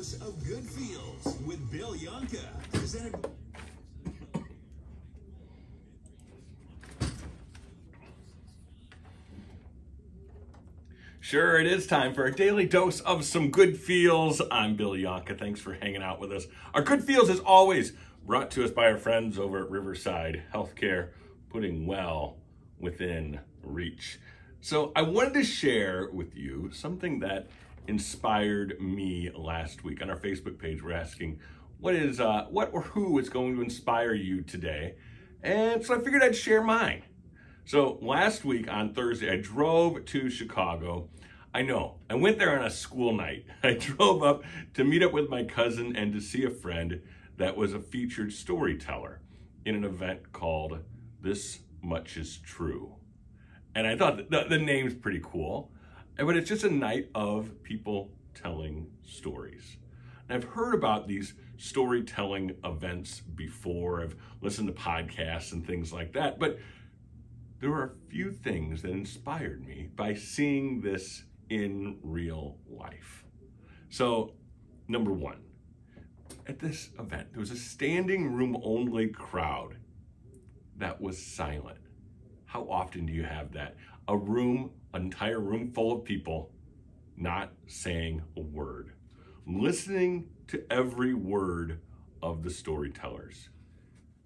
dose of good feels with Bill Yonka. Presented. Sure, it is time for a daily dose of some good feels. I'm Bill Yonka. Thanks for hanging out with us. Our good feels, as always, brought to us by our friends over at Riverside Healthcare, putting well within reach. So I wanted to share with you something that inspired me last week. On our Facebook page, we're asking what or who is going to inspire you today. And so I figured I'd share mine. So last week on Thursday, I drove to Chicago. I know, I went there on a school night. I drove up to meet up with my cousin and to see a friend that was a featured storyteller in an event called This Much Is True. And I thought the name's pretty cool, but it's just a night of people telling stories. And I've heard about these storytelling events before. I've listened to podcasts and things like that, but there are a few things that inspired me by seeing this in real life. So, number one, at this event, there was a standing room only crowd that was silent. How often do you have that? An entire room full of people not saying a word, listening to every word of the storytellers.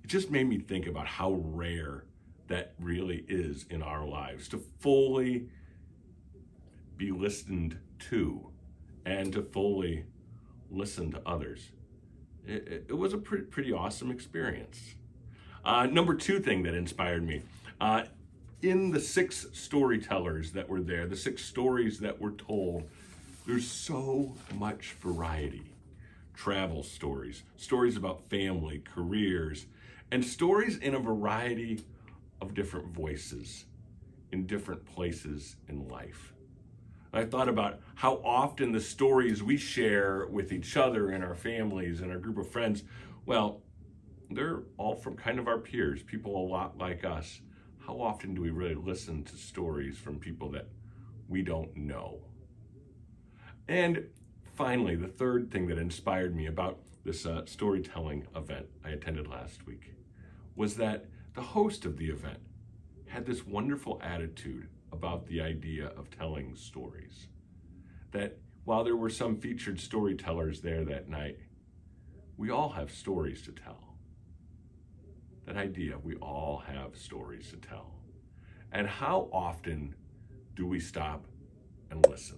It just made me think about how rare that really is in our lives, to fully be listened to and to fully listen to others. It was a pretty awesome experience. Number two thing that inspired me, in the 6 storytellers that were there, the 6 stories that were told, there's so much variety. Travel stories, stories about family, careers, and stories in a variety of different voices in different places in life. I thought about how often the stories we share with each other and our families and our group of friends, well, they're all from kind of our peers, people a lot like us. How often do we really listen to stories from people that we don't know? And finally, the third thing that inspired me about this storytelling event I attended last week was that the host of the event had this wonderful attitude about the idea of telling stories. That while there were some featured storytellers there that night, we all have stories to tell. That idea, we all have stories to tell. And how often do we stop and listen?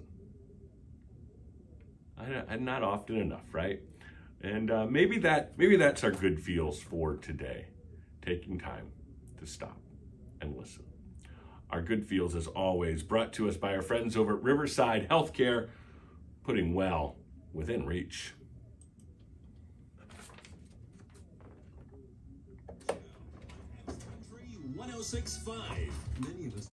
And not often enough, right? And maybe that's our good feels for today. Taking time to stop and listen. Our good feels, as always, brought to us by our friends over at Riverside Healthcare, putting well within reach. 106.5. Many of us